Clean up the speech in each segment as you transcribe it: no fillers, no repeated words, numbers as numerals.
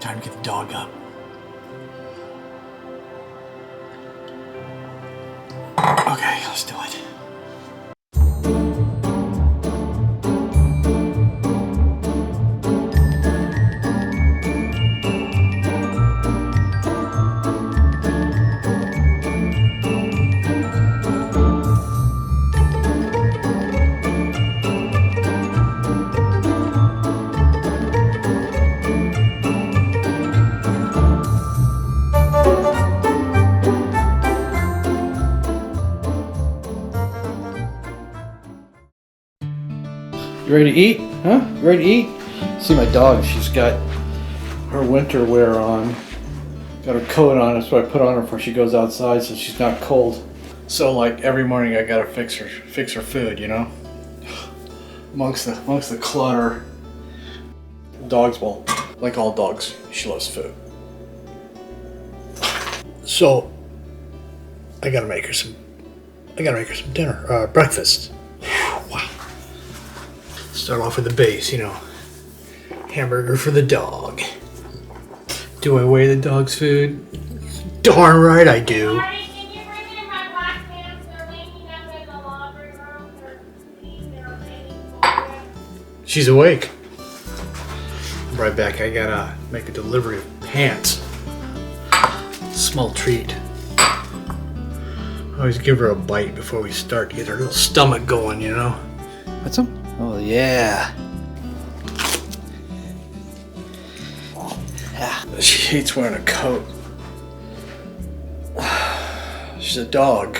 Time to get the dog up. Okay, let's do it. You ready to eat? Huh? You ready to eat? See my dog, she's got her winter wear on. Got her coat on, that's what I put on her before she goes outside so she's not cold. So like every morning I gotta fix her food, you know? Amongst the clutter. Dogs, well, like all dogs, she loves food. So I gotta make her some dinner, breakfast. Wow. Start off with the base, you know. Hamburger for the dog. Do I weigh the dog's food? Darn right I do. Marty, can you bring in my black pants? They're hanging up in the laundry room. They're waiting for you. She's awake. I'm right back. I gotta make a delivery of pants. Small treat. Always give her a bite before we start to get her little stomach going, you know? Want some? Oh yeah. She hates wearing a coat. She's a dog.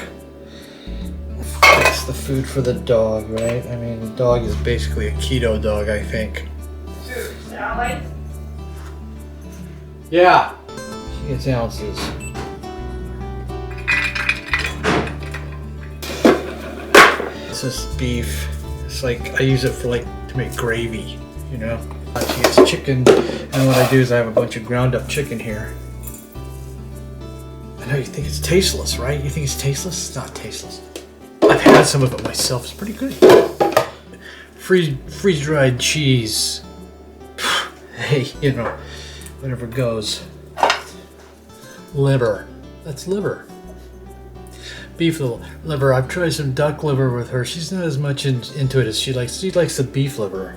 Fix the food for the dog, right? I mean, the dog is basically a keto dog, I think. Sally? Yeah. She gets ounces. This is beef. It's like, I use it for like, to make gravy, you know? She gets chicken, and what I do is I have a bunch of ground up chicken here. I know you think it's tasteless, right? You think it's tasteless? It's not tasteless. I've had some of it myself, it's pretty good. Freeze-dried cheese. Hey, you know, whatever goes. Liver. That's liver. Beef liver. I've tried some duck liver with her. She's not as much into it as she likes. She likes the beef liver.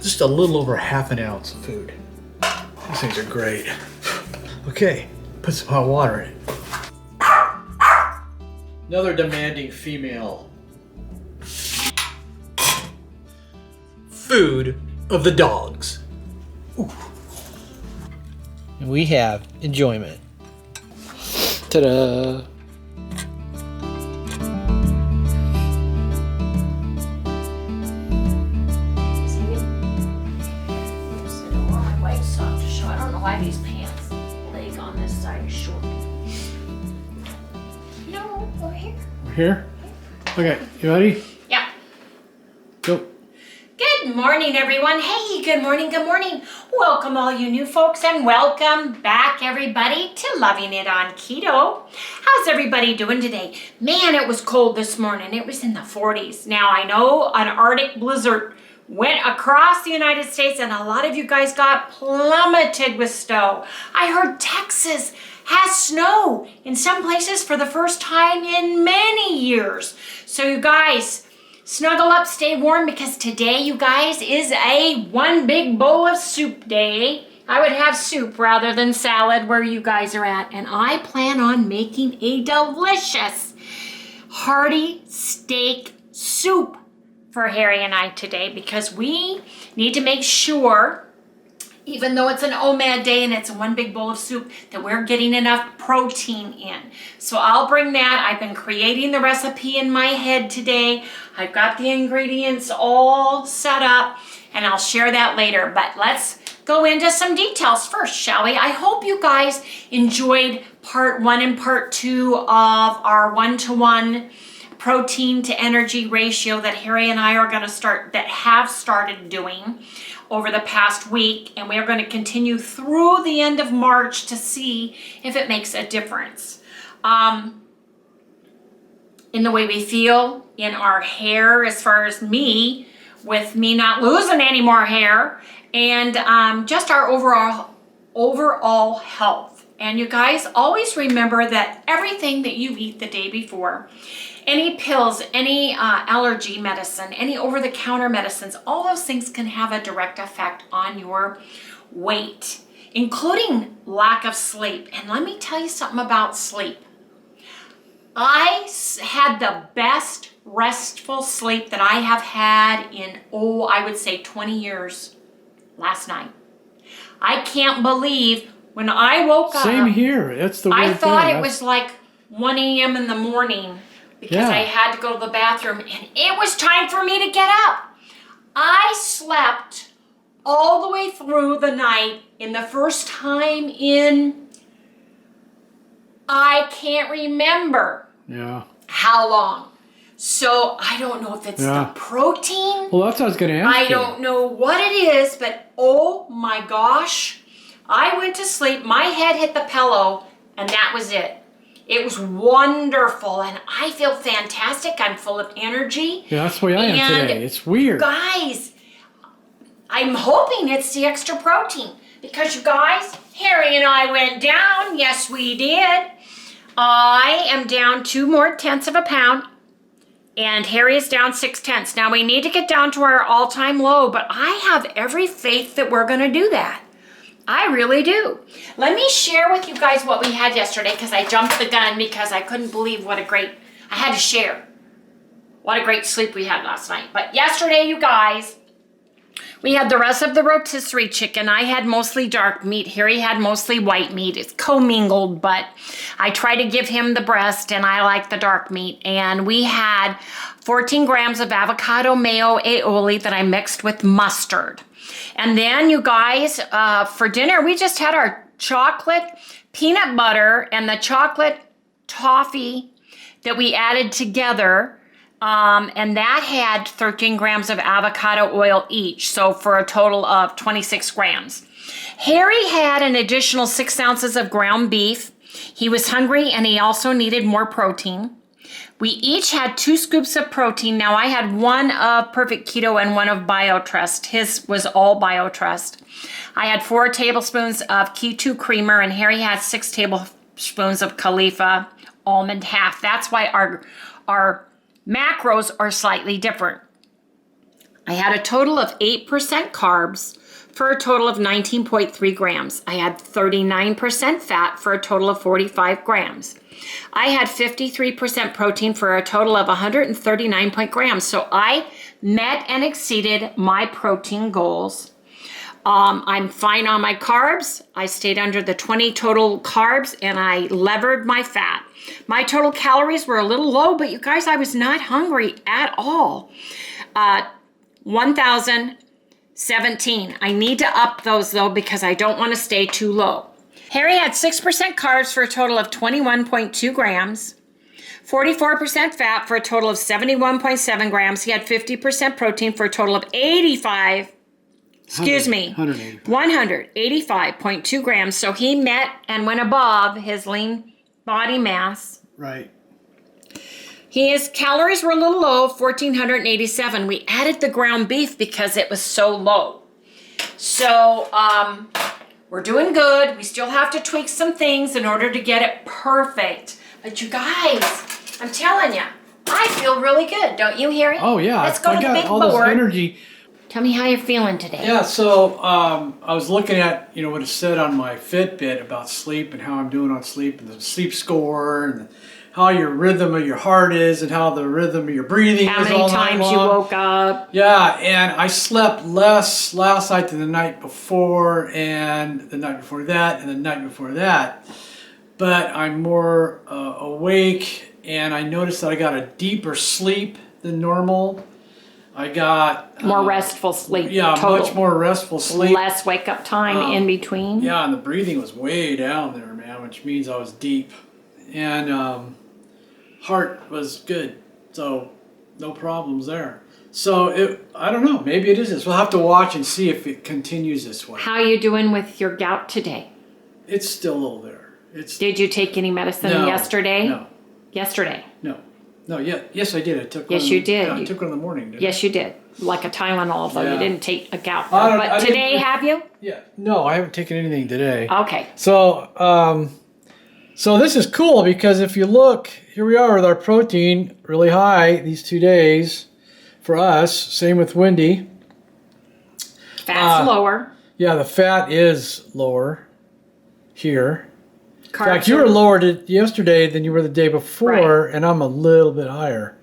Just a little over half an ounce of food. These things are great. Okay, put some hot water in. Another demanding female. Food of the dogs. Ooh. And we have enjoyment. Ta-da! Why these pants leg on this side is short. No, over here. We're here? Okay, you ready? Yeah. Go. Good morning, everyone. Hey, good morning, good morning. Welcome all you new folks and welcome back everybody to Loving It on Keto. How's everybody doing today? Man, it was cold this morning. It was in the 40s. Now I know an Arctic blizzard went across the United States and a lot of you guys got plummeted with snow. I heard Texas has snow in some places for the first time in many years. So you guys, snuggle up, stay warm, because today, you guys, is a one big bowl of soup day. I would have soup rather than salad where you guys are at. And I plan on making a delicious hearty steak soup for Harry and I today, because we need to make sure, even though it's an Omad day and it's one big bowl of soup, that we're getting enough protein in. So I'll bring that. I've been creating the recipe in my head today. I've got the ingredients all set up and I'll share that later. But let's go into some details first, shall we? I hope you guys enjoyed part 1 and part 2 of our 1-to-1 protein to energy ratio that Harry and I are going to have started doing over the past week, and we are going to continue through the end of March to see if it makes a difference in the way we feel, in our hair, as far as me, with me not losing any more hair, and just our overall health. And you guys always remember that everything that you eat the day before, any pills, any allergy medicine, any over-the-counter medicines, all those things can have a direct effect on your weight, including lack of sleep. And let me tell you something about sleep. I had the best restful sleep that I have had in, I would say 20 years last night. I can't believe when I woke up. Same here. That's the weird I thought thing. it was like 1 a.m. in the morning because I had to go to the bathroom and it was time for me to get up. I slept all the way through the night in the first time in, I can't remember how long. So I don't know if it's the protein. Well, that's what I was going to ask I don't know what it is, but oh my gosh. I went to sleep, my head hit the pillow, and that was it. It was wonderful, and I feel fantastic. I'm full of energy. Yeah, that's the way I am today. It's weird. Guys, I'm hoping it's the extra protein because you guys, Harry and I went down. Yes, we did. I am down 2.2 pounds, and Harry is down 0.6. Now, we need to get down to our all-time low, but I have every faith that we're going to do that. I really do. Let me share with you guys what we had yesterday because I jumped the gun because I couldn't believe I had to share what a great sleep we had last night. But yesterday, you guys, we had the rest of the rotisserie chicken. I had mostly dark meat. Harry had mostly white meat. It's commingled, but I try to give him the breast and I like the dark meat. And we had 14 grams of avocado mayo aioli that I mixed with mustard. And then, you guys, for dinner, we just had our chocolate peanut butter and the chocolate toffee that we added together. And that had 13 grams of avocado oil each. So for a total of 26 grams. Harry had an additional 6 ounces of ground beef. He was hungry and he also needed more protein. We each had 2 scoops of protein. Now I had 1 of Perfect Keto and 1 of BioTrust. His was all BioTrust. I had 4 tablespoons of Keto creamer and Harry had 6 tablespoons of Khalifa almond half. That's why our macros are slightly different. I had a total of 8% carbs for a total of 19.3 grams. I had 39% fat for a total of 45 grams. I had 53% protein for a total of 139 grams. So I met and exceeded my protein goals. I'm fine on my carbs. I stayed under the 20 total carbs and I levered my fat. My total calories were a little low, but you guys, I was not hungry at all. 1,017. I need to up those though because I don't want to stay too low. Harry had 6% carbs for a total of 21.2 grams, 44% fat for a total of 71.7 grams. He had 50% protein for a total of 185.2 grams. So he met and went above his lean body mass. Right. His calories were a little low, 1,487. We added the ground beef because it was so low. So, we're doing good. We still have to tweak some things in order to get it perfect. But you guys, I'm telling you, I feel really good. Don't you, Harry? Oh, yeah. Let's go to the big all board. This energy. Tell me how you're feeling today. Yeah, so I was looking at, what it said on my Fitbit about sleep and how I'm doing on sleep and the sleep score and how your rhythm of your heart is and how the rhythm of your breathing is all night long. How many times you woke up. Yeah, and I slept less last night than the night before and the night before that and the night before that. But I'm more awake and I noticed that I got a deeper sleep than normal. I got... more restful sleep. Yeah, total. Much more restful sleep. Less wake up time in between. Yeah, and the breathing was way down there, man, which means I was deep. And heart was good, so no problems there. So I don't know, maybe it is this. We'll have to watch and see if it continues this way. How are you doing with your gout today? It's still there. Did you take any medicine yesterday? No. Yesterday? No. No, yeah, yes, I did. I took one. Yes, you did. Yeah, I took one in the morning, didn't Yes, you did. Like a Tylenol, though. You Yeah. didn't take a gout. I But today, didn't- have you? Yeah. No, I haven't taken anything today. Okay. So, so this is cool because if you look, here we are with our protein really high these 2 days for us. Same with Wendy. Fat's lower. Yeah, the fat is lower here. In Carbs fact, you are- were lower yesterday than you were the day before, and I'm a little bit higher.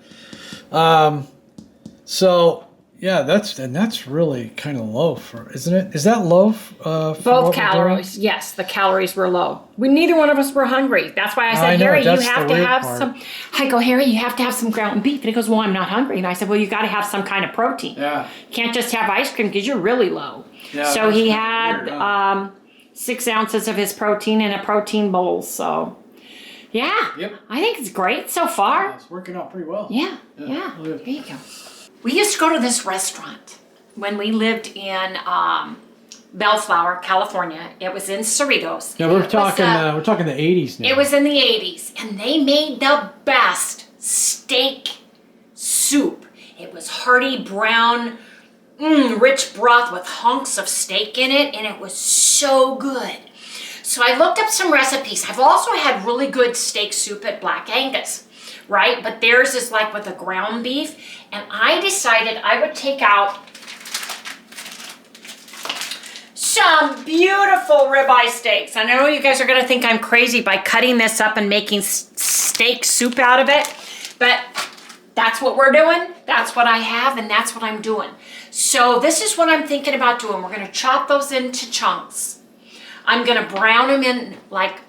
So yeah, that's really kind of low for, isn't it? Is that low? For Both what we're calories. Yes, the calories were low. Neither one of us were hungry. That's why I said, I know, Harry, you that's have the to weird have part. some. I go, Harry, you have to have some ground beef. And he goes, well, I'm not hungry. And I said, well, you got to have some kind of protein. Yeah. You can't just have ice cream because you're really low. Yeah, So that's he kinda had weird, huh? 6 ounces of his protein in a protein bowl. So yeah, Yep. I think it's great so far. It's working out pretty well. Yeah. Good. There you go. We used to go to this restaurant when we lived in Bellflower, California. It was in Cerritos. Yeah, we're talking the 80s now. It was in the 80s, and they made the best steak soup. It was hearty brown, rich broth with hunks of steak in it, and it was so good. So I looked up some recipes. I've also had really good steak soup at Black Angus, right? But theirs is like with a ground beef, and I decided I would take out some beautiful ribeye steaks. I know you guys are gonna think I'm crazy by cutting this up and making steak soup out of it, but that's what we're doing. That's what I have, and that's what I'm doing. So this is what I'm thinking about doing. We're gonna chop those into chunks. I'm gonna brown them in like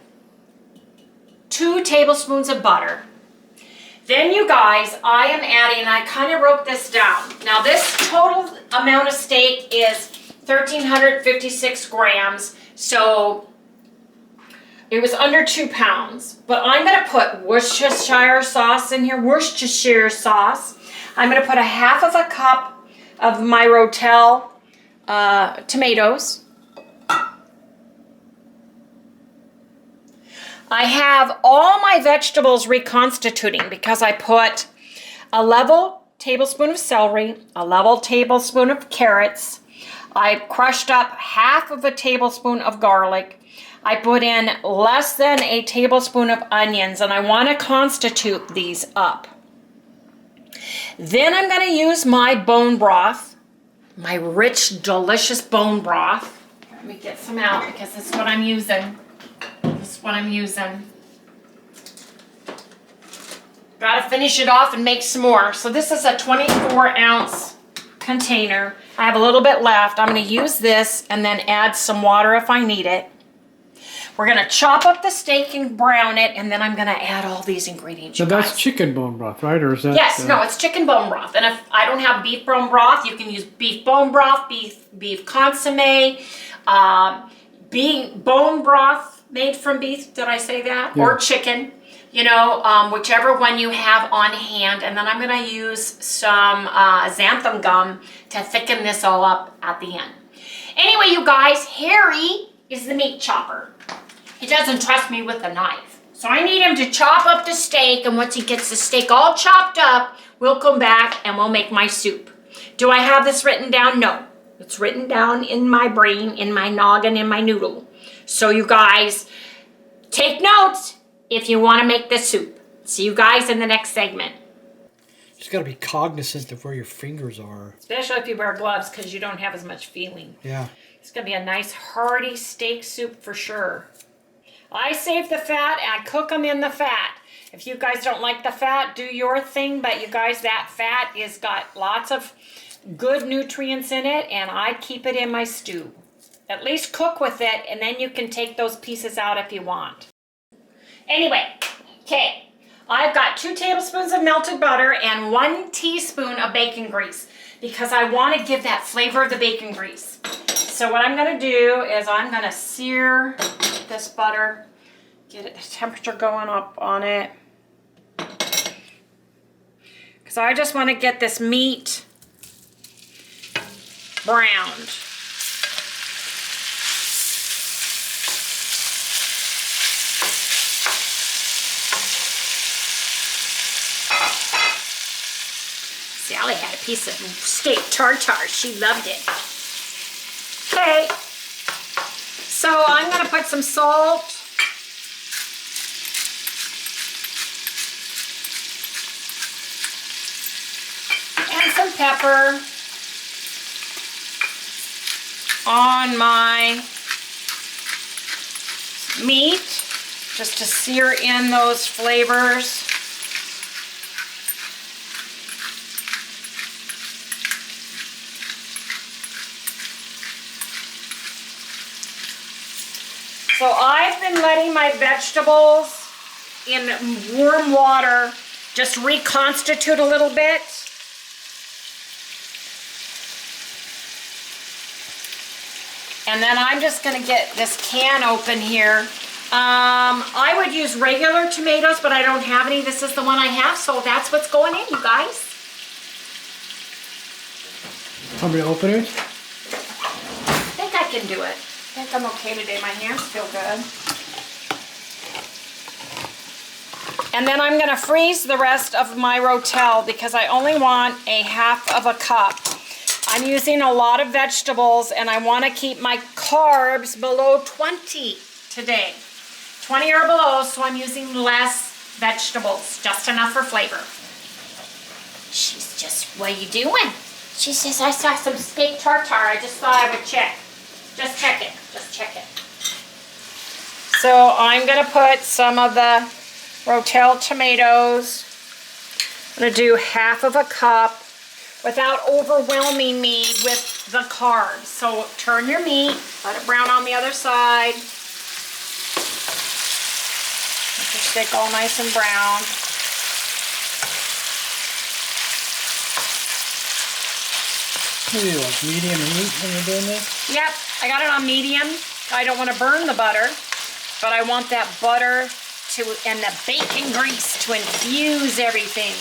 2 tablespoons of butter. Then you guys, I am adding, I kind of wrote this down. Now this total amount of steak is 1,356 grams, so it was under 2 pounds. But I'm gonna put Worcestershire sauce in here, Worcestershire sauce. I'm gonna put a half of a cup of my Rotel tomatoes. I have all my vegetables reconstituting because I put a level tablespoon of celery, a level tablespoon of carrots. I crushed up half of a tablespoon of garlic. I put in less than a tablespoon of onions, and I want to constitute these up. Then I'm going to use my bone broth, my rich, delicious bone broth. Let me get some out because this is what I'm using. This is what I'm using. Gotta finish it off and make some more. So this is a 24-ounce container. I have a little bit left. I'm gonna use this and then add some water if I need it. We're gonna chop up the steak and brown it, and then I'm gonna add all these ingredients. So that's chicken bone broth, right? Or is that? Yes, no, it's chicken bone broth. And if I don't have beef bone broth, you can use beef bone broth, beef consomme, bone broth made from beef. Did I say that? Yeah. Or chicken. You know, whichever one you have on hand. And then I'm gonna use some xanthan gum to thicken this all up at the end. Anyway, you guys, Harry is the meat chopper. He doesn't trust me with a knife. So I need him to chop up the steak, and once he gets the steak all chopped up, we'll come back and we'll make my soup. Do I have this written down? No. It's written down in my brain, in my noggin, in my noodle. So you guys, take notes if you want to make this soup. See you guys in the next segment. You just got to be cognizant of where your fingers are. Especially if you wear gloves, because you don't have as much feeling. Yeah. It's going to be a nice hearty steak soup for sure. I save the fat and I cook them in the fat. If you guys don't like the fat, do your thing. But you guys, that fat has got lots of good nutrients in it, and I keep it in my stew. At least cook with it, and then you can take those pieces out if you want. Anyway, okay, I've got 2 tablespoons of melted butter and 1 teaspoon of bacon grease because I want to give that flavor of the bacon grease. So what I'm going to do is I'm going to sear this butter, get the temperature going up on it. Because I just want to get this meat browned. Sally had a piece of steak tartare. She loved it. Okay. So I'm going to put some salt. And some pepper on my meat, just to sear in those flavors. So I've been letting my vegetables in warm water just reconstitute a little bit. And then I'm just going to get this can open here. I would use regular tomatoes, but I don't have any. This is the one I have, so that's what's going in, you guys. Want me to open it? I think I can do it. I think I'm okay today. My hands feel good. And then I'm going to freeze the rest of my rotel because I only want a half of a cup. I'm using a lot of vegetables and I want to keep my carbs below 20 today. 20 or below, so I'm using less vegetables, just enough for flavor. She's just, what are you doing? She says, I saw some steak tartare. I just thought I would check. Just check it. Just check it. So I'm going to put some of the rotel tomatoes. I'm going to do half of a cup without overwhelming me with the carbs. So turn your meat, let it brown on the other side. Make your steak all nice and brown. What do you like, medium heat when you're doing this? Yep, I got it on medium. I don't want to burn the butter, but I want that butter and the bacon grease to infuse everything.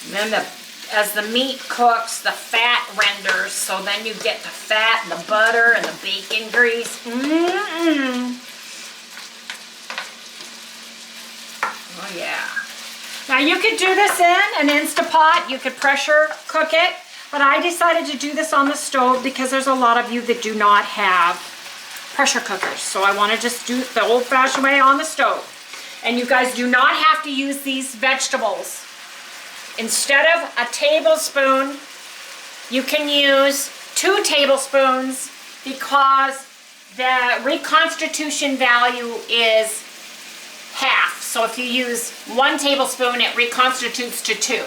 And then as the meat cooks, the fat renders, so then you get the fat and the butter and the bacon grease. Oh yeah. Now you could do this in an Instapot, you could pressure cook it, but I decided to do this on the stove because there's a lot of you that do not have pressure cookers. So I want to just do it the old-fashioned way on the stove. And you guys do not have to use these vegetables. Instead of a tablespoon, you can use 2 tablespoons because the reconstitution value is half. So if you use 1 tablespoon, it reconstitutes to 2.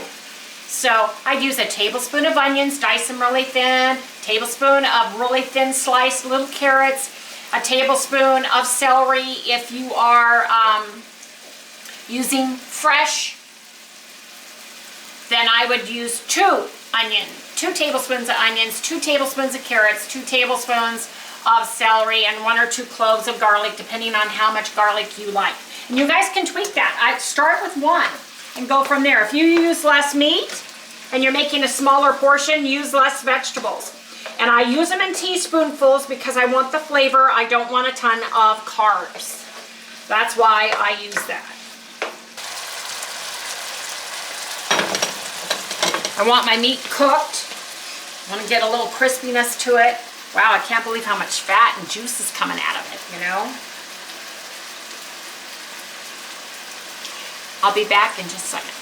So I'd use a tablespoon of onions, dice them really thin, tablespoon of really thin sliced little carrots, a tablespoon of celery if you are using fresh. Then I would use 2 tablespoons of onions, 2 tablespoons of carrots, 2 tablespoons of celery, and 1 or 2 cloves of garlic, depending on how much garlic you like. And you guys can tweak that. I'd start with 1 and go from there. If you use less meat and you're making a smaller portion, use less vegetables. And I use them in teaspoonfuls because I want the flavor. I don't want a ton of carbs. That's why I use that. I want my meat cooked. I want to get a little crispiness to it. Wow, I can't believe how much fat and juice is coming out of it, you know? I'll be back in just a second.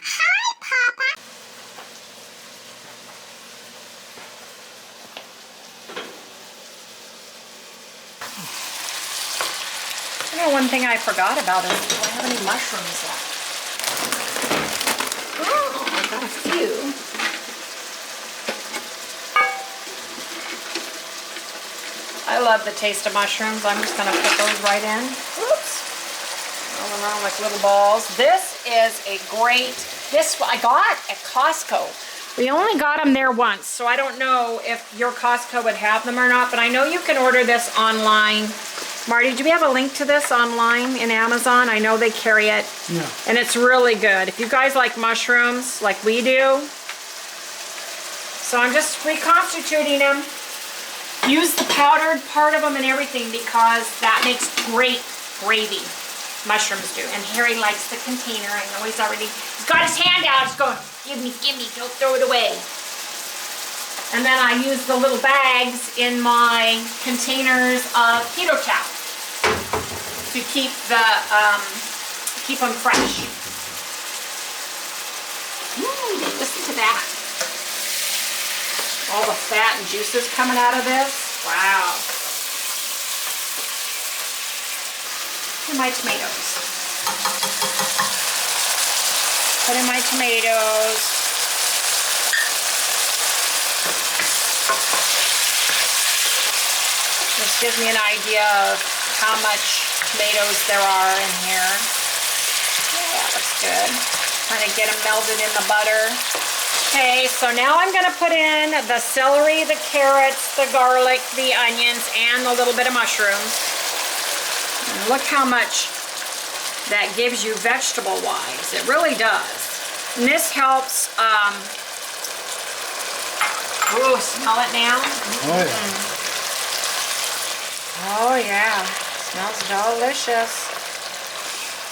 Hi, Papa. You know, one thing I forgot about is, do I have any mushrooms left? Oh, I got a few. I love the taste of mushrooms. I'm just going to put those right in. Oops. Roll them around like little balls. This is a great, this I got at Costco. We only got them there once, so I don't know if your Costco would have them or not, but I know you can order this online. Marty, do we have a link to this online in Amazon? I know they carry it. Yeah. And it's really good. If you guys like mushrooms like we do. So I'm just reconstituting them. use the powdered part of them and everything because that makes great gravy. Mushrooms do. And Harry likes the container. I know he's got his hand out. He's going, give me, don't throw it away. And then I use the little bags in my containers of keto chow to keep them fresh. Ooh, listen to that. All the fat and juices coming out of this. Wow. And my tomatoes. Put in my tomatoes. This gives me an idea of how much tomatoes there are in here. Yeah, that looks good. Kind of get them melted in the butter. Okay, so now I'm going to put in the celery, the carrots, the garlic, the onions, and a little bit of mushrooms. And look how much that gives you vegetable-wise. It really does. And this helps, ooh, smell it now? Oh, yeah. Oh, yeah. Smells delicious.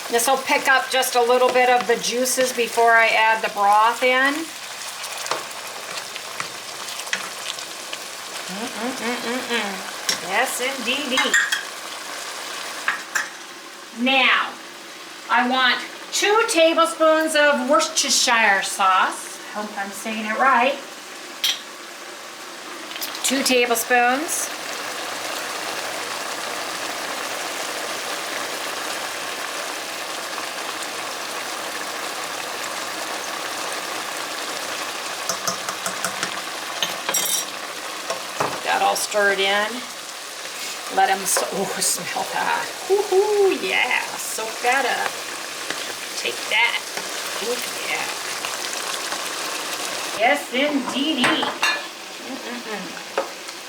This will pick up just a little bit of the juices before I add the broth in. Yes, indeedy. Now, I want 2 tablespoons of Worcestershire sauce. Hope I'm saying it right. 2 tablespoons. All stirred in. Let them, oh, smell that. Woohoo, yeah, soak that up. Take that. Ooh, yeah. Yes, indeedy.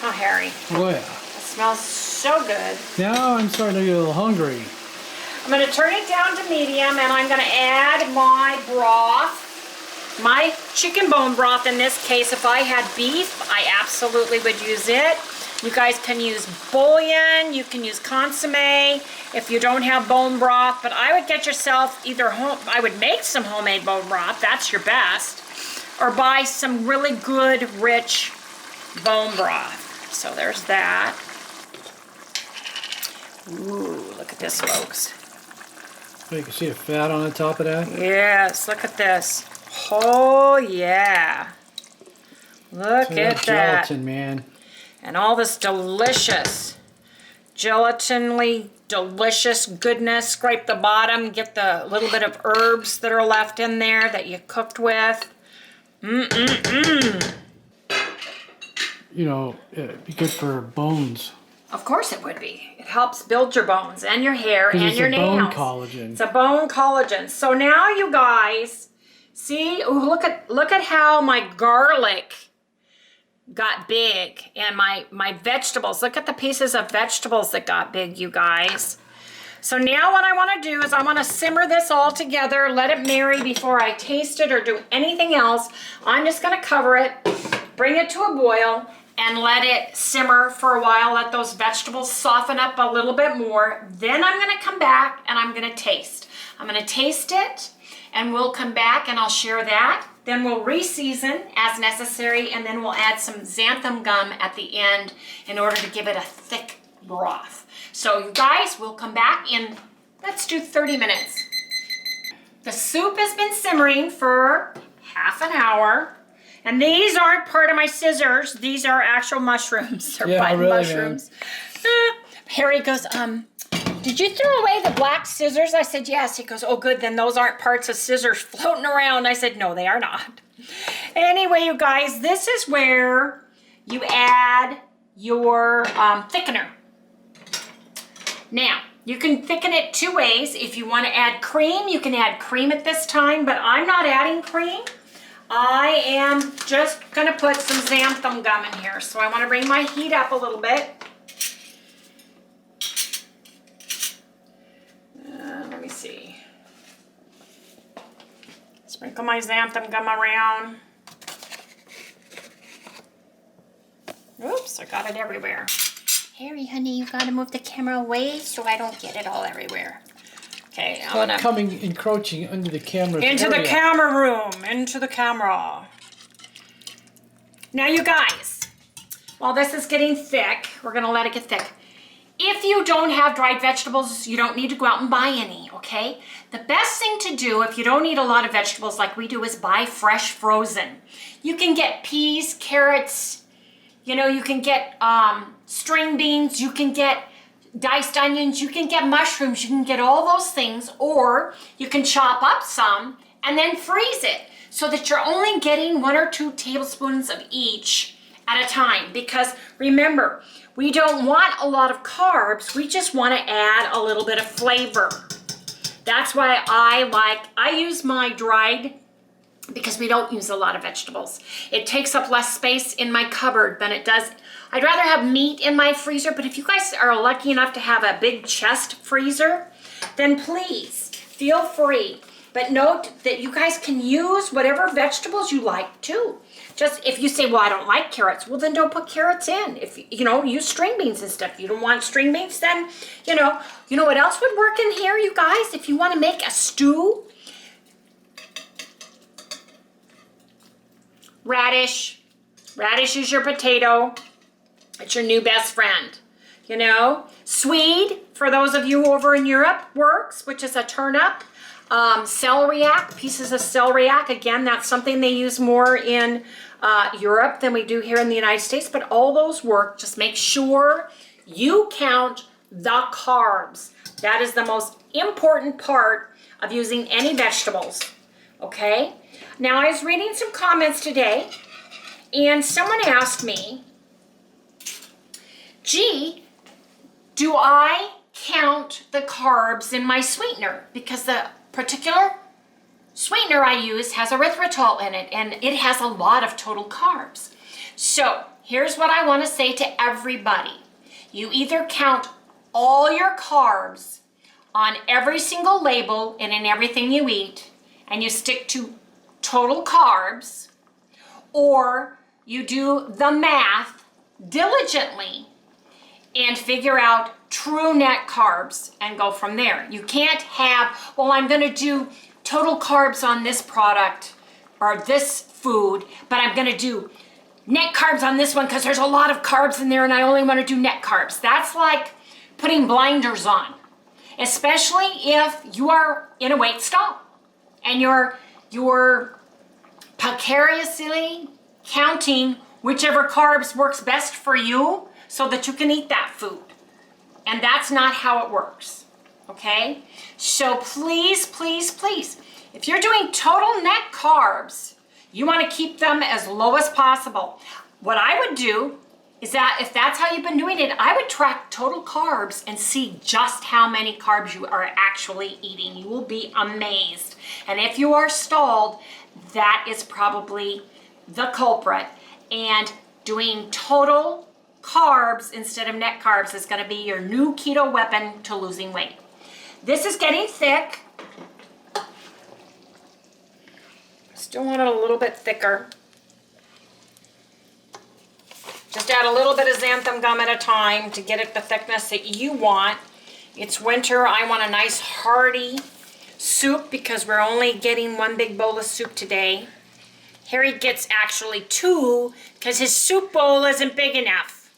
Oh, Harry. Oh, yeah. It smells so good. Now I'm starting to get a little hungry. I'm going to turn it down to medium, and I'm going to add my broth. My chicken bone broth in this case. If I had beef, I absolutely would use it. You guys can use bouillon, you can use consommé if you don't have bone broth, but I would get yourself either I would make some homemade bone broth, that's your best, or buy some really good, rich bone broth. So there's that. Ooh, look at this, folks. Oh, you can see the fat on the top of that? Yes, look at this. Oh, yeah. Look at that. Gelatin, man. And all this delicious, gelatinely delicious goodness. Scrape the bottom, get the little bit of herbs that are left in there that you cooked with. You know, it'd be good for bones. Of course it would be. It helps build your bones and your hair and your nails. It's a bone collagen. It's a bone collagen. So now you guys, see, ooh, look at how my garlic got big, and my vegetables. Look at the pieces of vegetables that got big, you guys. So now what I want to do is I want to simmer this all together, let it marry before I taste it or do anything else. I'm just going to cover it, bring it to a boil, and let it simmer for a while. Let those vegetables soften up a little bit more. Then I'm going to come back and I'm going to taste. I'm going to taste it, and we'll come back and I'll share that. Then we'll re-season as necessary, and then we'll add some xanthan gum at the end in order to give it a thick broth. So you guys, we'll come back in, let's do 30 minutes. The soup has been simmering for half an hour, and these aren't part of my scissors. These are actual mushrooms. They're button mushrooms. Harry goes, did you throw away the black scissors? I said, yes. He goes, oh, good. Then those aren't parts of scissors floating around. I said, no, they are not. Anyway, you guys, this is where you add your thickener. Now, you can thicken it 2 ways. If you want to add cream, you can add cream at this time, but I'm not adding cream. I am just going to put some xanthan gum in here. So I want to bring my heat up a little bit. Let me see. Sprinkle my xanthan gum around. Oops. vegetables. I got it everywhere. Harry, honey, you gotta move the camera away so I don't get it all everywhere. Okay, I'm gonna... coming, encroaching under the camera. Into the camera room. Into the camera. Now, you guys, while this is getting thick, we're gonna let it get thick. If you don't have dried vegetables, you don't need to go out and buy any, okay? The best thing to do if you don't eat a lot of vegetables like we do is buy fresh frozen. You can get peas, carrots, you know, you can get string beans, you can get diced onions, you can get mushrooms, you can get all those things, or you can chop up some and then freeze it so that you're only getting 1 or 2 tablespoons of each at a time. Because remember, we don't want a lot of carbs, we just want to add a little bit of flavor. That's why I use my dried, because we don't use a lot of vegetables. It takes up less space in my cupboard than it does. I'd rather have meat in my freezer, but if you guys are lucky enough to have a big chest freezer, then please feel free. But note that you guys can use whatever vegetables you like too. Just if you say, well, I don't like carrots, well, then don't put carrots in. If you know, use string beans and stuff. If you don't want string beans, then you know what else would work in here, you guys? If you want to make a stew, radish. Radish is your potato. It's your new best friend. You know, swede, for those of you over in Europe, works, which is a turnip. Celeriac, pieces of celeriac. Again, that's something they use more in Europe than we do here in the United States, but all those work. Just make sure you count the carbs. That is the most important part of using any vegetables, okay? Now, I was reading some comments today, and someone asked me, gee, do I count the carbs in my sweetener? Because the particular sweetener I use has erythritol in it, and it has a lot of total carbs. So here's what I want to say to everybody. You either count all your carbs on every single label and in everything you eat, and you stick to total carbs, or you do the math diligently and figure out true net carbs and go from there. You can't have, well, I'm going to do total carbs on this product or this food, but I'm going to do net carbs on this one because there's a lot of carbs in there and I only want to do net carbs. That's like putting blinders on, especially if you are in a weight stall and you're precariously counting whichever carbs works best for you so that you can eat that food. And that's not how it works, okay? So please, please, please, if you're doing total net carbs, you want to keep them as low as possible. What I would do is that if that's how you've been doing it, I would track total carbs and see just how many carbs you are actually eating. You will be amazed. And if you are stalled, that is probably the culprit. And doing total carbs instead of net carbs is going to be your new keto weapon to losing weight. This is getting thick. Still want it a little bit thicker. Just add a little bit of xanthan gum at a time to get it the thickness that you want. It's winter. I want a nice hearty soup because we're only getting 1 big bowl of soup today. Harry gets actually 2 because his soup bowl isn't big enough.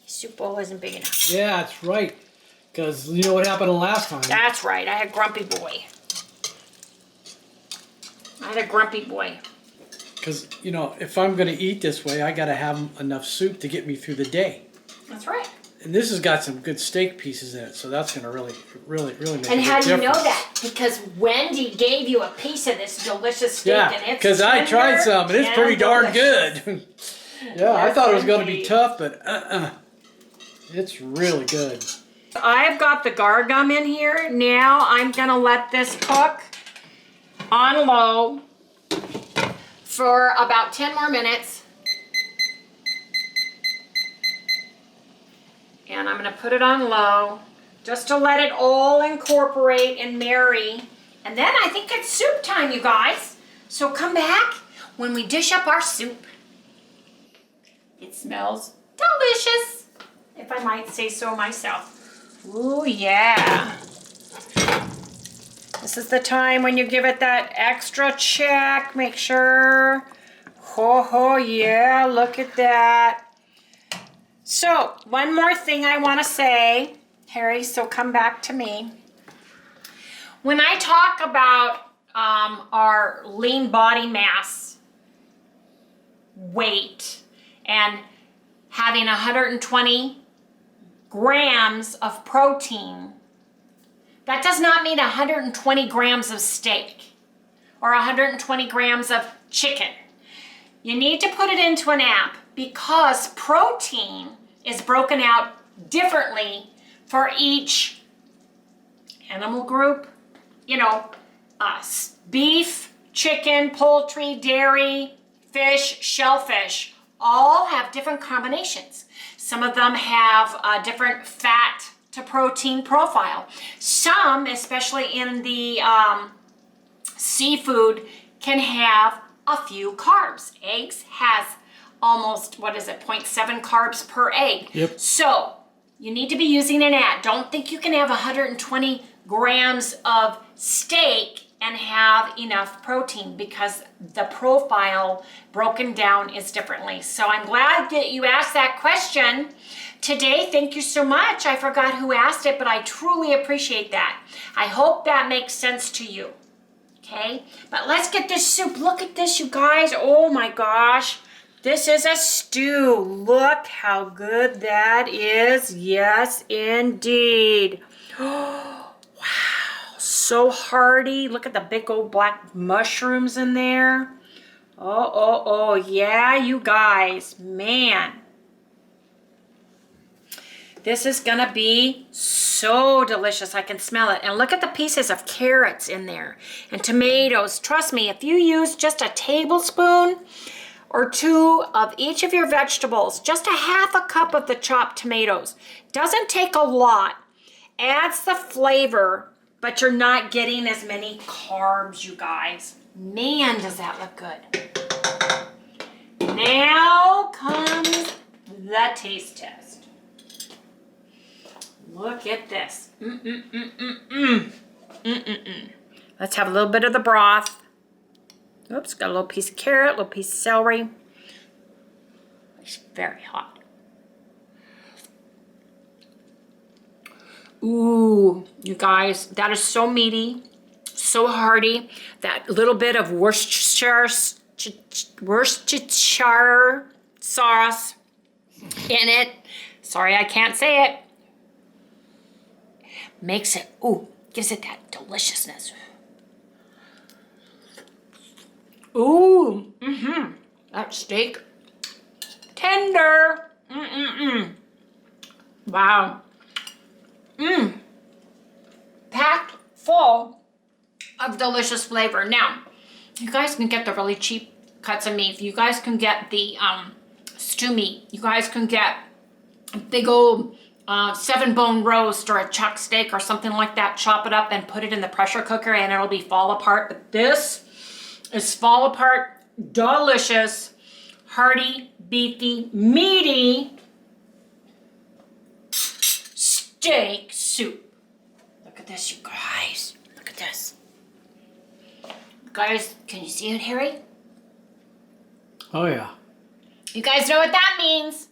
His soup bowl isn't big enough. Yeah, that's right. Because you know what happened the last time. That's right. I had grumpy boy. Because, you know, if I'm going to eat this way, I got to have enough soup to get me through the day. That's right. And this has got some good steak pieces in it, so that's going to really make a difference. And how do you know that? Because Wendy gave you a piece of this delicious steak, and it's because I tried some, and it's pretty darn good. Yeah, I thought it was going to be tough, but it's really good. I've got the gar gum in here. Now I'm going to let this cook on low for about 10 more minutes. And I'm going to put it on low just to let it all incorporate and marry. And then I think it's soup time, you guys. So come back when we dish up our soup. It smells delicious, if I might say so myself. Ooh, yeah. This is the time when you give it that extra check. Make sure. Oh, yeah, look at that. So, one more thing I want to say, Harry, so come back to me. When I talk about our lean body mass weight and having 120 grams of protein, that does not mean 120 grams of steak or 120 grams of chicken. You need to put it into an app because protein is broken out differently for each animal group. You know, beef, chicken, poultry, dairy, fish, shellfish, all have different combinations. Some of them have a different fat to protein profile. Some, especially in the seafood, can have a few carbs. Eggs has almost, 0.7 carbs per egg. Yep. So you need to be using an app. Don't think you can have 120 grams of steak and have enough protein because the profile broken down is differently. So I'm glad that you asked that question today. Thank you so much. I forgot who asked it, but I truly appreciate that. I hope that makes sense to you. Okay, but let's get this soup. Look at this, you guys. Oh my gosh. This is a stew. Look how good that is. Yes, indeed. Wow, so hearty. Look at the big old black mushrooms in there. Oh, yeah, you guys. Man. This is gonna be so delicious. I can smell it. And look at the pieces of carrots in there and tomatoes. Trust me, if you use just a tablespoon or two of each of your vegetables, just a half a cup of the chopped tomatoes, doesn't take a lot, adds the flavor, but you're not getting as many carbs, you guys. Man, does that look good. Now comes the taste test. Look at this. Let's have a little bit of the broth. Oops, got a little piece of carrot, a little piece of celery. It's very hot. Ooh, you guys, that is so meaty, so hearty. That little bit of Worcestershire sauce in it. Sorry, I can't say it. Makes it, gives it that deliciousness. Ooh, that steak, tender. Wow. Packed full of delicious flavor. Now, you guys can get the really cheap cuts of meat. You guys can get the stew meat. You guys can get a big old 7-bone roast or a chuck steak or something like that. Chop it up and put it in the pressure cooker and it'll be fall apart. But this is fall apart, delicious, hearty, beefy, meaty steak soup. Look at this, you guys. Look at this. Guys, can you see it, Harry? Oh, yeah. You guys know what that means.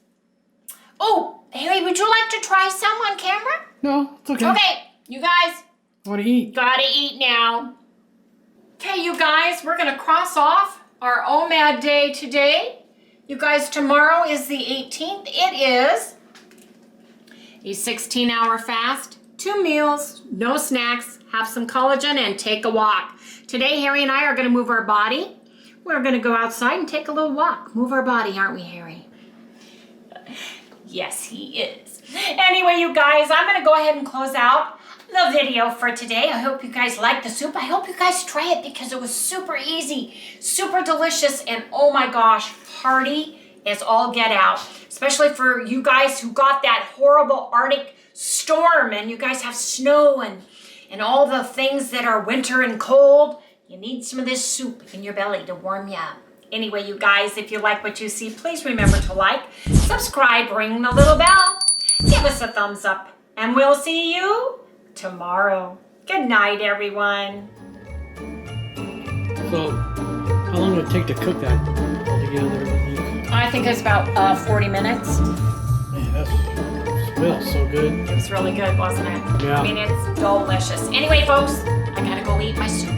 Oh, Harry, would you like to try some on camera? No, it's okay. Okay, you guys. I want to eat. Gotta eat now. Okay, you guys, we're gonna cross off our Omad day today. You guys, tomorrow is the 18th. It is a 16-hour fast, 2 meals, no snacks, have some collagen, and take a walk. Today, Harry and I are gonna move our body. We're gonna go outside and take a little walk. Move our body, aren't we, Harry? Yes, he is. Anyway, you guys, I'm gonna go ahead and close out the video for today. I hope you guys like the soup. I hope you guys try it because it was super easy, super delicious, and oh my gosh, hearty as all get out. Especially for you guys who got that horrible Arctic storm and you guys have snow and all the things that are winter and cold. You need some of this soup in your belly to warm you up. Anyway, you guys, if you like what you see, please remember to like, subscribe, ring the little bell, give us a thumbs up, and we'll see you tomorrow. Good night, everyone. So, how long would it take to cook that all together? I think it's about 40 minutes. Man, that smells so good. It was really good, wasn't it? Yeah. I mean, it's delicious. Anyway, folks, I gotta go eat my soup.